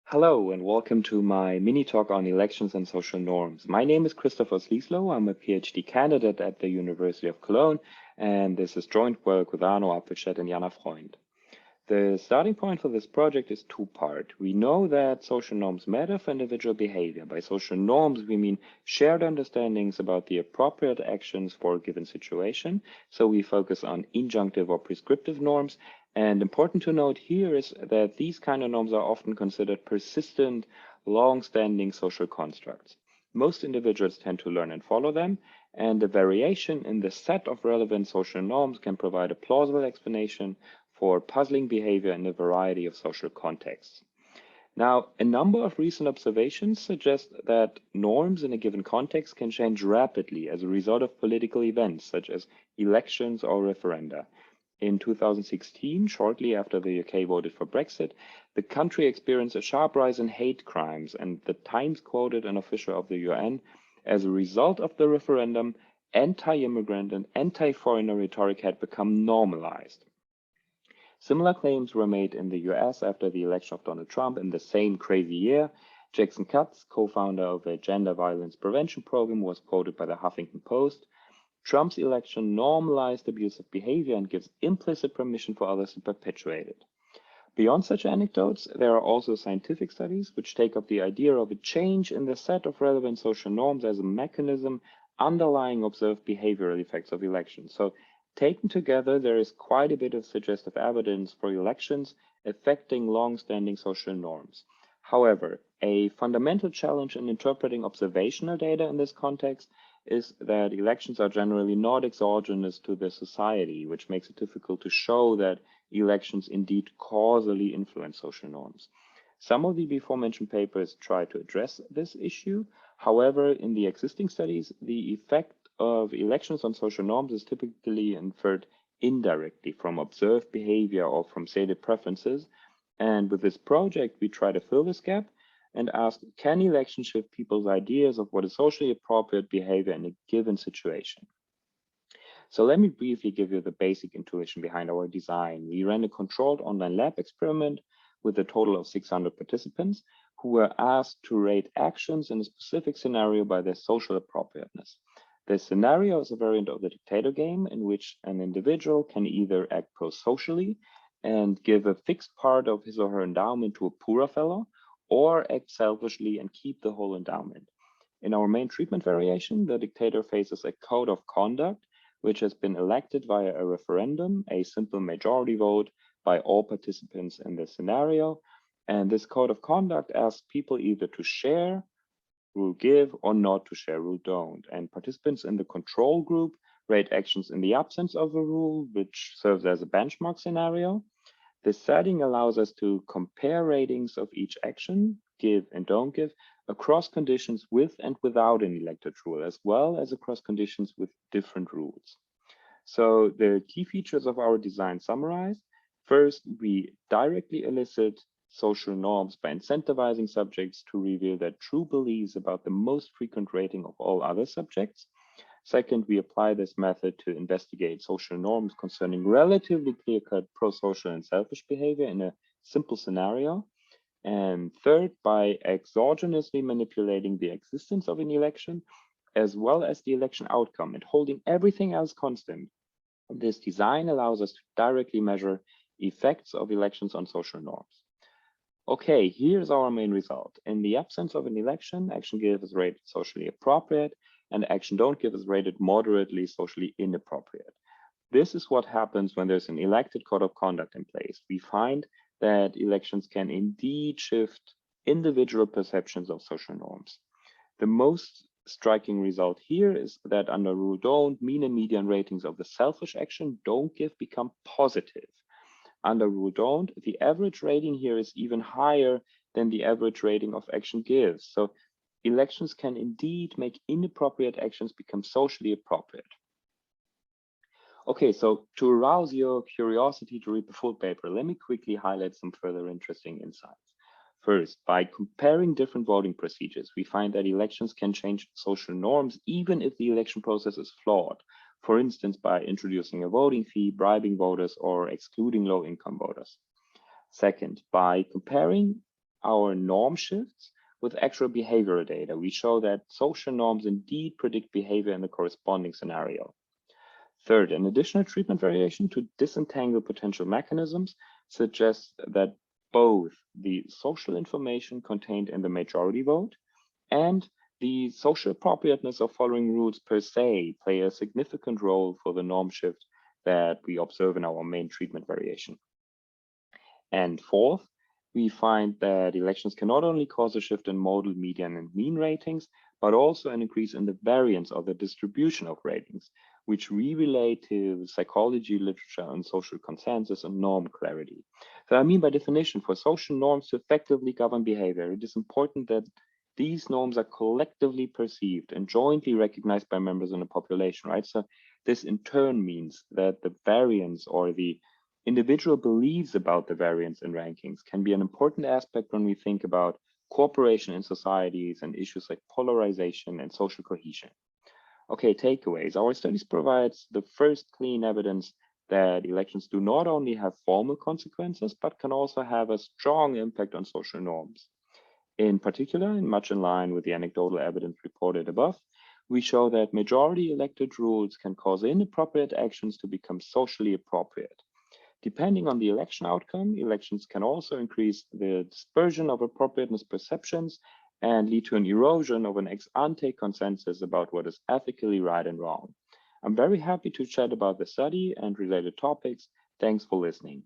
Hello and welcome to my mini talk on elections and social norms. My name is Christoph Oslislo. I'm a PhD candidate at the University of Cologne, and this is joint work with Arno Apfelstedt and Jana Freund. The starting point for this project is two-part. We know that social norms matter for individual behavior. By social norms, we mean shared understandings about the appropriate actions for a given situation. So we focus on injunctive or prescriptive norms. And important to note here is that these kind of norms are often considered persistent, long-standing social constructs. Most individuals tend to learn and follow them, and the variation in the set of relevant social norms can provide a plausible explanation for puzzling behavior in a variety of social contexts. Now, a number of recent observations suggest that norms in a given context can change rapidly as a result of political events such as elections or referenda. In 2016, shortly after the UK voted for Brexit, the country experienced a sharp rise in hate crimes, and the Times quoted an official of the UN: as a result of the referendum, anti-immigrant and anti-foreigner rhetoric had become normalized. Similar claims were made in the US after the election of Donald Trump in the same crazy year. Jackson Katz, co-founder of a gender violence prevention program, was quoted by the Huffington Post: Trump's election normalized abusive behavior and gives implicit permission for others to perpetuate it. Beyond such anecdotes, there are also scientific studies which take up the idea of a change in the set of relevant social norms as a mechanism underlying observed behavioral effects of elections. So taken together, there is quite a bit of suggestive evidence for elections affecting long-standing social norms. However, a fundamental challenge in interpreting observational data in this context is that elections are generally not exogenous to the society, which makes it difficult to show that elections indeed causally influence social norms. Some of the before mentioned papers try to address this issue. However, in the existing studies, the effect of elections on social norms is typically inferred indirectly from observed behavior or from stated preferences. And with this project, we try to fill this gap and ask, can elections shift people's ideas of what is socially appropriate behavior in a given situation? So let me briefly give you the basic intuition behind our design. We ran a controlled online lab experiment with a total of 600 participants who were asked to rate actions in a specific scenario by their social appropriateness. The scenario is a variant of the dictator game in which an individual can either act pro-socially and give a fixed part of his or her endowment to a poorer fellow, or act selfishly and keep the whole endowment. In our main treatment variation, the dictator faces a code of conduct which has been elected via a referendum, a simple majority vote by all participants in the scenario. And this code of conduct asks people either to share, rule give, or not to share, rule don't. And participants in the control group rate actions in the absence of a rule, which serves as a benchmark scenario. This setting allows us to compare ratings of each action, give and don't give, across conditions with and without an elected rule, as well as across conditions with different rules. So the key features of our design summarized. First, we directly elicit social norms by incentivizing subjects to reveal their true beliefs about the most frequent rating of all other subjects. Second, we apply this method to investigate social norms concerning relatively clear-cut pro-social and selfish behavior in a simple scenario. And third, by exogenously manipulating the existence of an election, as well as the election outcome, and holding everything else constant. This design allows us to directly measure effects of elections on social norms. Okay, here's our main result. In the absence of an election, action give is rated socially appropriate, and action don't give is rated moderately socially inappropriate. This is what happens when there's an elected code of conduct in place. We find that elections can indeed shift individual perceptions of social norms. The most striking result here is that under rule don't, mean and median ratings of the selfish action don't give become positive. Under rule don't, the average rating here is even higher than the average rating of action gives. So elections can indeed make inappropriate actions become socially appropriate. Okay, so to arouse your curiosity to read the full paper, let me quickly highlight some further interesting insights. First, by comparing different voting procedures, we find that elections can change social norms even if the election process is flawed. For instance, by introducing a voting fee, bribing voters, or excluding low-income voters. Second, by comparing our norm shifts with actual behavioral data. We show that social norms indeed predict behavior in the corresponding scenario. Third, an additional treatment variation to disentangle potential mechanisms suggests that both the social information contained in the majority vote and the social appropriateness of following rules per se play a significant role for the norm shift that we observe in our main treatment variation. And fourth, we find that elections can not only cause a shift in modal, median, and mean ratings, but also an increase in the variance of the distribution of ratings, which we relate to psychology, literature, and social consensus and norm clarity. So I mean, by definition, for social norms to effectively govern behavior, it is important that these norms are collectively perceived and jointly recognized by members in the population, right? So this in turn means that the variance or the individual beliefs about the variance in rankings can be an important aspect when we think about cooperation in societies and issues like polarization and social cohesion. Okay, takeaways. Our studies provides the first clean evidence that elections do not only have formal consequences, but can also have a strong impact on social norms. In particular, and much in line with the anecdotal evidence reported above, we show that majority elected rules can cause inappropriate actions to become socially appropriate. Depending on the election outcome, elections can also increase the dispersion of appropriateness perceptions and lead to an erosion of an ex ante consensus about what is ethically right and wrong. I'm very happy to chat about the study and related topics. Thanks for listening.